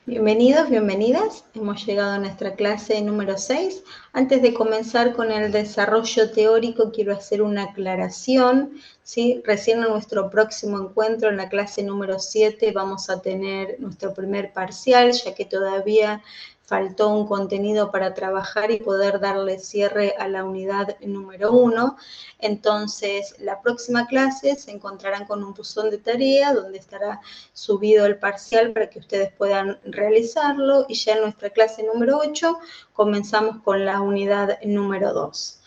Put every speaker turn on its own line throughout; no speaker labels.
Bienvenidos, bienvenidas. Hemos llegado a nuestra clase número 6. Antes de comenzar con el desarrollo teórico, quiero hacer una aclaración, ¿sí? Recién en nuestro próximo encuentro, en la clase número 7, vamos a tener nuestro primer parcial, ya que todavía faltó un contenido para trabajar y poder darle cierre a la unidad número 1. Entonces, la próxima clase se encontrarán con un buzón de tarea donde estará subido el parcial para que ustedes puedan realizarlo, y ya en nuestra clase número 8 comenzamos con la unidad número 2.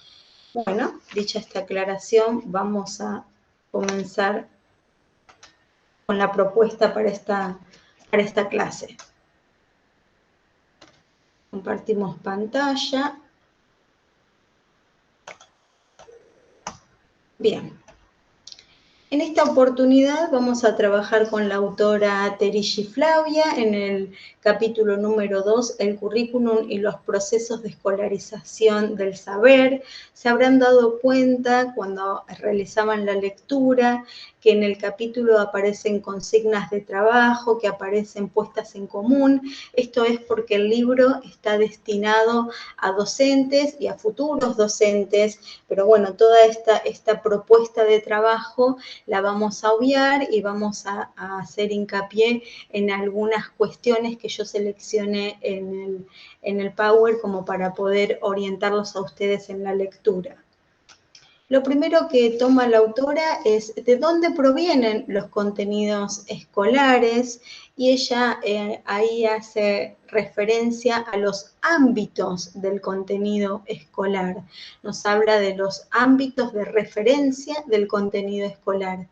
Bueno, dicha esta aclaración, vamos a comenzar con la propuesta para esta clase. Compartimos pantalla. Bien. En esta oportunidad vamos a trabajar con la autora Terigi Flavia en el capítulo número 2, el currículum y los procesos de escolarización del saber. Se habrán dado cuenta cuando realizaban la lectura que en el capítulo aparecen consignas de trabajo, que aparecen puestas en común. Esto es porque el libro está destinado a docentes y a futuros docentes, pero bueno, toda esta propuesta de trabajo la vamos a obviar y vamos a hacer hincapié en algunas cuestiones que yo seleccioné en el Power como para poder orientarlos a ustedes en la lectura. Lo primero que toma la autora es de dónde provienen los contenidos escolares, y ella ahí hace referencia a los ámbitos del contenido escolar. Nos habla de los ámbitos de referencia del contenido escolar.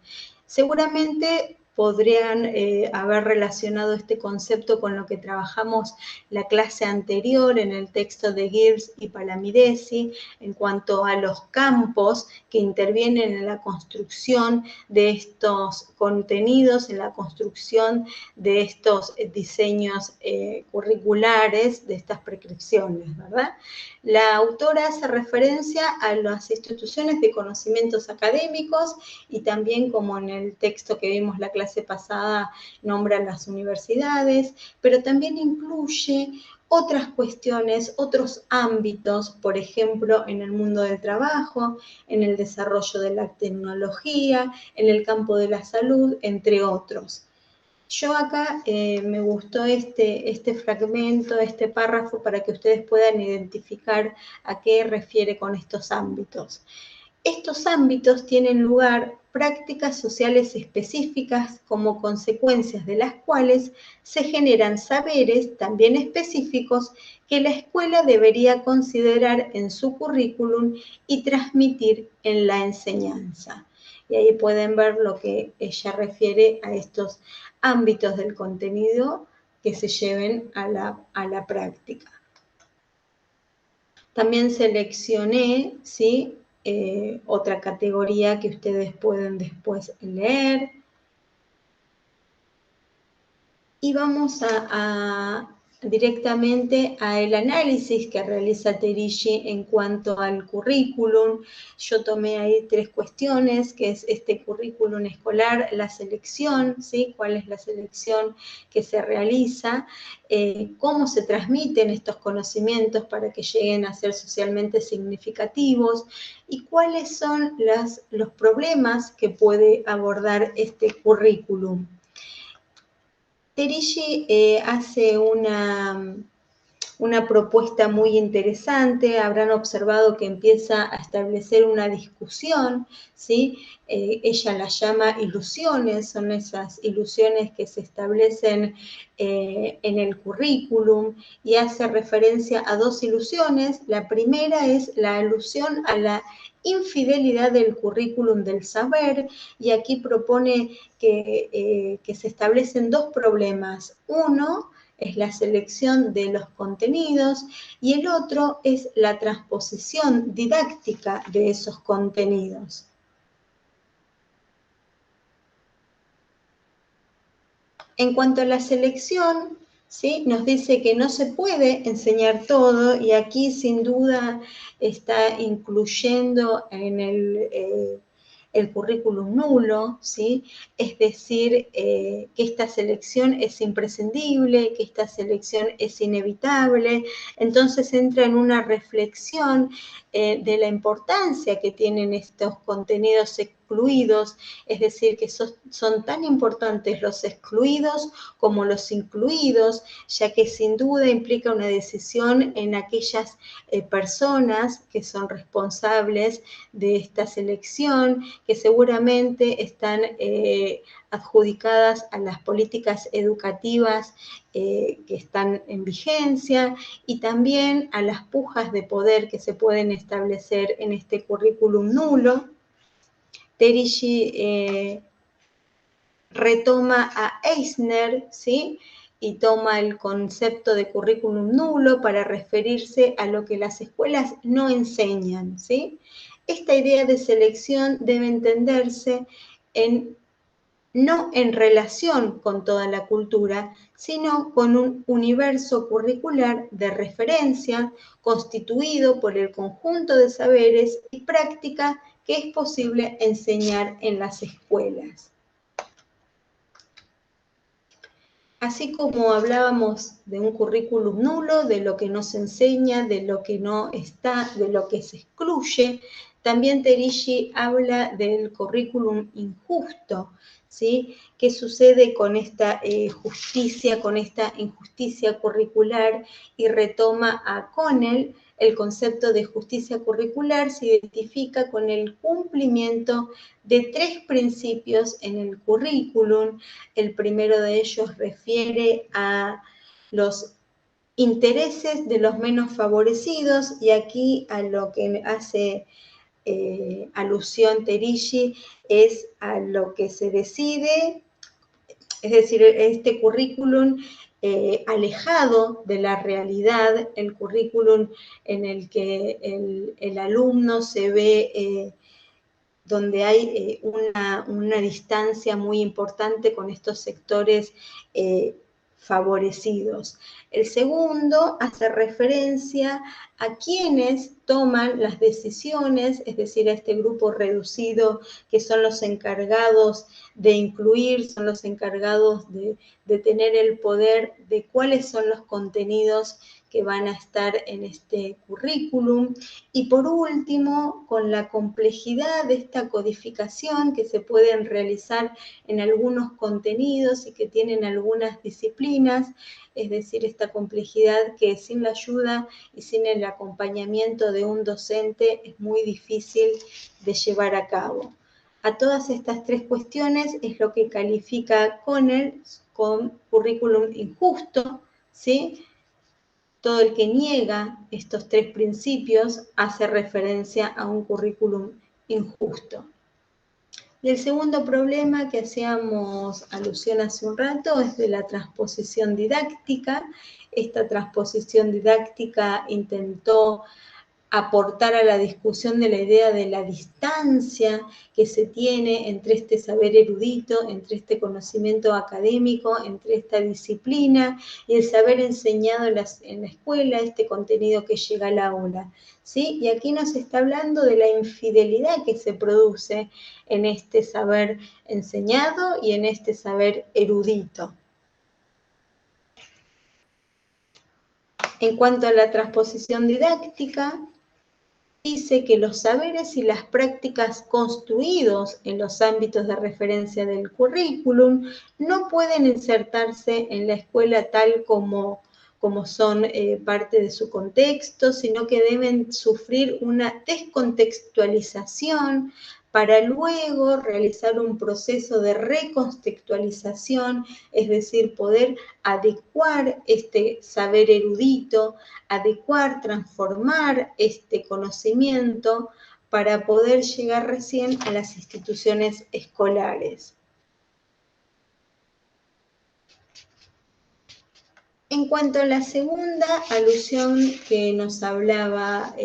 Seguramente podrían haber relacionado este concepto con lo que trabajamos la clase anterior en el texto de Gibbs y Palamidesi en cuanto a los campos que intervienen en la construcción de estos contenidos, en la construcción de estos diseños curriculares, de estas prescripciones, ¿verdad? La autora hace referencia a las instituciones de conocimientos académicos y también, como en el texto que vimos la clase pasada, nombra las universidades, pero también incluye otras cuestiones, otros ámbitos, por ejemplo, en el mundo del trabajo, en el desarrollo de la tecnología, en el campo de la salud, entre otros. Yo acá me gustó este fragmento, este párrafo, para que ustedes puedan identificar a qué refiere con estos ámbitos. Estos ámbitos tienen lugar prácticas sociales específicas como consecuencias de las cuales se generan saberes también específicos que la escuela debería considerar en su currículum y transmitir en la enseñanza. Y ahí pueden ver lo que ella refiere a estos ámbitos del contenido que se lleven a la práctica. También seleccioné, ¿sí?, otra categoría que ustedes pueden después leer. Y vamos directamente al análisis que realiza Terigi en cuanto al currículum. Yo tomé ahí 3 cuestiones, que es este currículum escolar, la selección, ¿sí? ¿Cuál es la selección que se realiza? Cómo se transmiten estos conocimientos para que lleguen a ser socialmente significativos, y cuáles son los problemas que puede abordar este currículum. Terigi hace una propuesta muy interesante. Habrán observado que empieza a establecer una discusión, ¿sí? Ella las llama ilusiones, son esas ilusiones que se establecen en el currículum, y hace referencia a 2 ilusiones. La primera es la alusión a la infidelidad del currículum del saber, y aquí propone que se establecen 2 problemas. Uno es la selección de los contenidos y el otro es la transposición didáctica de esos contenidos. En cuanto a la selección, ¿sí?, nos dice que no se puede enseñar todo, y aquí sin duda está incluyendo en el currículum nulo, ¿sí? Es decir, que esta selección es imprescindible, que esta selección es inevitable. Entonces entra en una reflexión de la importancia que tienen estos contenidos excluidos, es decir, que son tan importantes los excluidos como los incluidos, ya que sin duda implica una decisión en aquellas personas que son responsables de esta selección, que seguramente están adjudicadas a las políticas educativas que están en vigencia y también a las pujas de poder que se pueden establecer en este currículum nulo. Terricci retoma a Eisner, ¿sí? Y toma el concepto de currículum nulo para referirse a lo que las escuelas no enseñan, ¿sí? Esta idea de selección debe entenderse no en relación con toda la cultura, sino con un universo curricular de referencia constituido por el conjunto de saberes y prácticas que es posible enseñar en las escuelas. Así como hablábamos de un currículum nulo, de lo que no se enseña, de lo que no está, de lo que se excluye, también Terricci habla del currículum injusto, ¿sí? ¿Qué sucede con esta justicia, con esta injusticia curricular? Y retoma a Connell. El concepto de justicia curricular se identifica con el cumplimiento de 3 principios en el currículum. El primero de ellos refiere a los intereses de los menos favorecidos, y aquí a lo que hace alusión Terricci es a lo que se decide, es decir, este currículum alejado de la realidad, el currículum en el que el alumno se ve donde hay una distancia muy importante con estos sectores favorecidos. El segundo hace referencia a quienes toman las decisiones, es decir, a este grupo reducido que son los encargados de incluir, son los encargados de tener el poder de cuáles son los contenidos que van a estar en este currículum. Y por último, con la complejidad de esta codificación que se pueden realizar en algunos contenidos y que tienen algunas disciplinas, es decir, esta complejidad que sin la ayuda y sin el acompañamiento de un docente es muy difícil de llevar a cabo. A todas estas 3 cuestiones es lo que califica Connell con currículum injusto, ¿sí? Todo el que niega estos 3 principios hace referencia a un currículum injusto. Y el segundo problema que hacíamos alusión hace un rato es de la transposición didáctica. Esta transposición didáctica intentó aportar a la discusión de la idea de la distancia que se tiene entre este saber erudito, entre este conocimiento académico, entre esta disciplina y el saber enseñado en la escuela, este contenido que llega al aula, ¿sí? Y aquí nos está hablando de la infidelidad que se produce en este saber enseñado y en este saber erudito. En cuanto a la transposición didáctica, dice que los saberes y las prácticas construidos en los ámbitos de referencia del currículum no pueden insertarse en la escuela tal como son parte de su contexto, sino que deben sufrir una descontextualización para luego realizar un proceso de recontextualización, es decir, poder adecuar este saber erudito, adecuar, transformar este conocimiento para poder llegar recién a las instituciones escolares. En cuanto a la segunda alusión que nos hablaba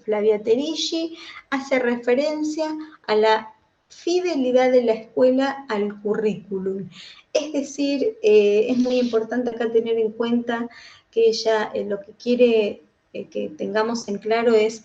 Flavia Terricci, hace referencia a la fidelidad de la escuela al currículum. Es decir, es muy importante acá tener en cuenta que ella lo que quiere que tengamos en claro es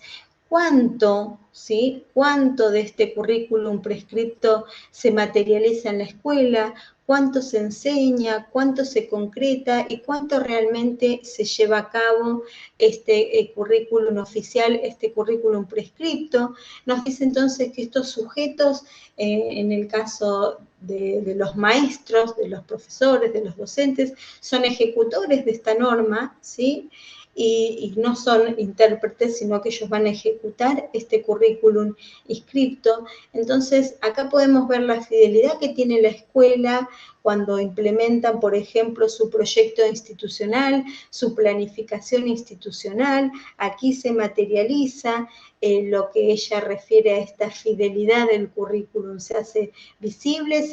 cuánto, ¿sí? Cuánto de este currículum prescripto se materializa en la escuela, cuánto se enseña, cuánto se concreta y cuánto realmente se lleva a cabo este currículum oficial, este currículum prescripto. Nos dice entonces que estos sujetos, en el caso de los maestros, de los profesores, de los docentes, son ejecutores de esta norma, ¿sí? Y no son intérpretes, sino que ellos van a ejecutar este currículum inscripto. Entonces, acá podemos ver la fidelidad que tiene la escuela cuando implementan, por ejemplo, su proyecto institucional, su planificación institucional. Aquí se materializa lo que ella refiere a esta fidelidad del currículum. Se hace visible,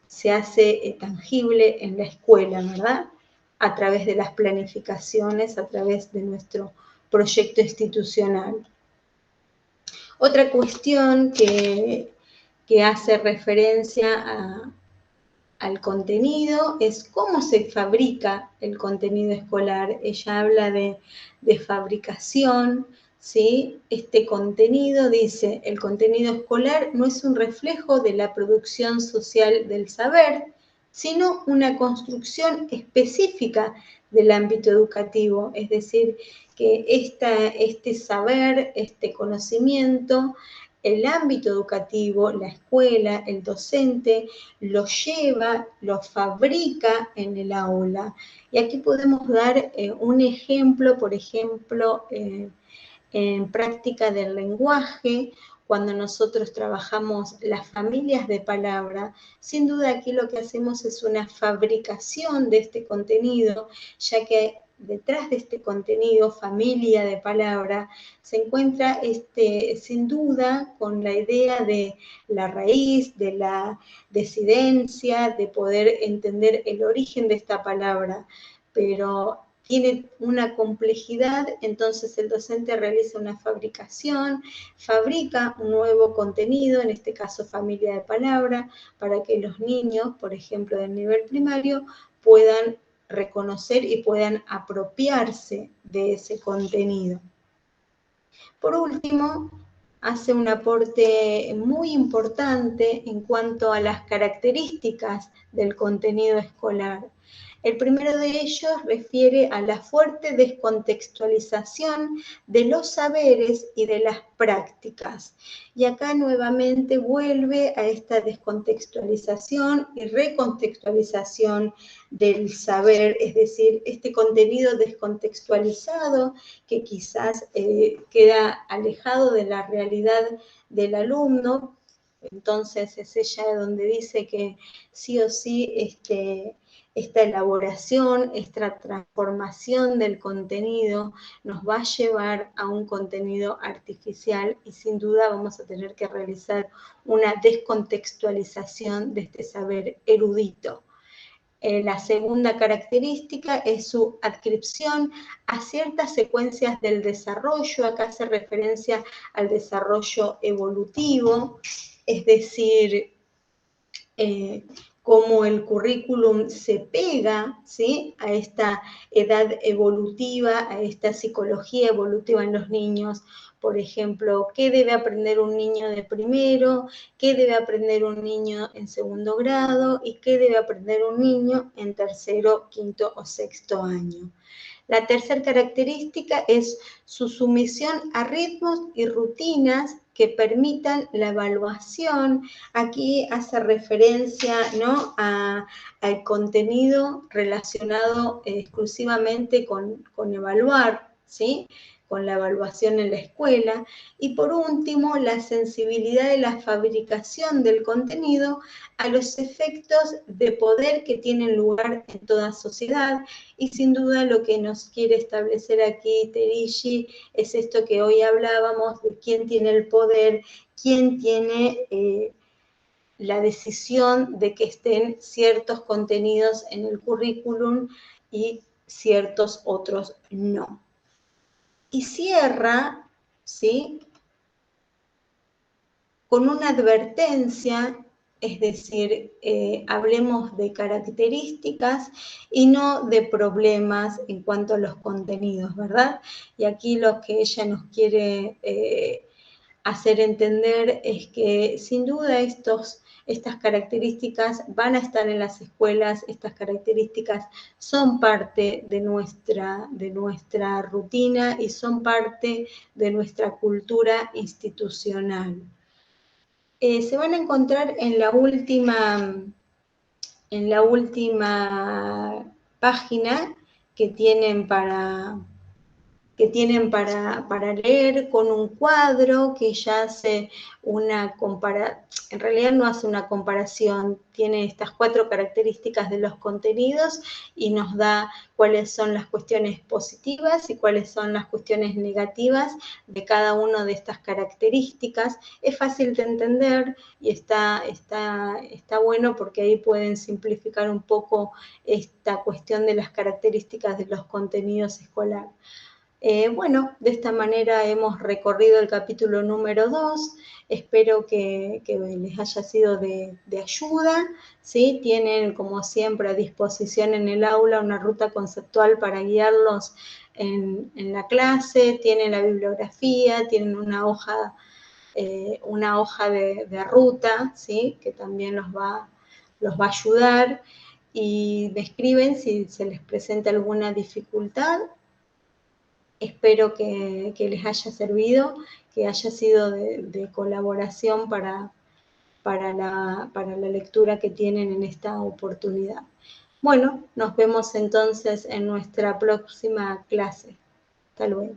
se hace tangible en la escuela, ¿verdad? A través de las planificaciones, a través de nuestro proyecto institucional. Otra cuestión que hace referencia al contenido es cómo se fabrica el contenido escolar. Ella habla de fabricación, ¿sí? Este contenido, dice, el contenido escolar no es un reflejo de la producción social del saber, sino una construcción específica del ámbito educativo, es decir, que este saber, este conocimiento, el ámbito educativo, la escuela, el docente, lo lleva, lo fabrica en el aula. Y aquí podemos dar un ejemplo, por ejemplo, en práctica del lenguaje, cuando nosotros trabajamos las familias de palabra, sin duda aquí lo que hacemos es una fabricación de este contenido, ya que detrás de este contenido, familia de palabra, se encuentra sin duda con la idea de la raíz, de la desidencia, de poder entender el origen de esta palabra, pero tiene una complejidad, entonces el docente realiza una fabricación, fabrica un nuevo contenido, en este caso familia de palabra, para que los niños, por ejemplo, del nivel primario, puedan reconocer y puedan apropiarse de ese contenido. Por último, hace un aporte muy importante en cuanto a las características del contenido escolar. El primero de ellos refiere a la fuerte descontextualización de los saberes y de las prácticas. Y acá nuevamente vuelve a esta descontextualización y recontextualización del saber, es decir, este contenido descontextualizado que quizás queda alejado de la realidad del alumno. Entonces es ella donde dice que sí o sí esta elaboración, esta transformación del contenido nos va a llevar a un contenido artificial y sin duda vamos a tener que realizar una descontextualización de este saber erudito. La segunda característica es su adscripción a ciertas secuencias del desarrollo. Acá hace referencia al desarrollo evolutivo, es decir, cómo el currículum se pega, ¿sí?, a esta edad evolutiva, a esta psicología evolutiva en los niños. Por ejemplo, ¿qué debe aprender un niño de primero? ¿Qué debe aprender un niño en segundo grado? ¿Y qué debe aprender un niño en tercero, quinto o sexto año? La tercera característica es su sumisión a ritmos y rutinas que permitan la evaluación. Aquí hace referencia, ¿no?, al contenido relacionado exclusivamente con evaluar, ¿sí?, con la evaluación en la escuela. Y por último, la sensibilidad de la fabricación del contenido a los efectos de poder que tienen lugar en toda sociedad. Y sin duda lo que nos quiere establecer aquí Terrigi es esto que hoy hablábamos, de quién tiene el poder, quién tiene la decisión de que estén ciertos contenidos en el currículum y ciertos otros no. Y cierra, ¿sí?, con una advertencia Es decir, hablemos de características y no de problemas en cuanto a los contenidos, ¿verdad? Y aquí lo que ella nos quiere hacer entender es que sin duda estas características van a estar en las escuelas, estas características son parte de nuestra rutina y son parte de nuestra cultura institucional. Se van a encontrar en la última página que tienen para leer, con un cuadro que ya hace una comparación, en realidad no hace una comparación, tiene estas 4 características de los contenidos y nos da cuáles son las cuestiones positivas y cuáles son las cuestiones negativas de cada una de estas características. Es fácil de entender y está bueno porque ahí pueden simplificar un poco esta cuestión de las características de los contenidos escolares. Bueno, de esta manera hemos recorrido el capítulo número 2, espero que les haya sido de ayuda, ¿sí? Tienen, como siempre, a disposición en el aula una ruta conceptual para guiarlos en la clase, tienen la bibliografía, tienen una hoja de ruta, ¿sí? Que también los va a ayudar, y me escriben si se les presenta alguna dificultad. Espero que les haya servido, que haya sido de colaboración para la lectura que tienen en esta oportunidad. Bueno, nos vemos entonces en nuestra próxima clase. Hasta luego.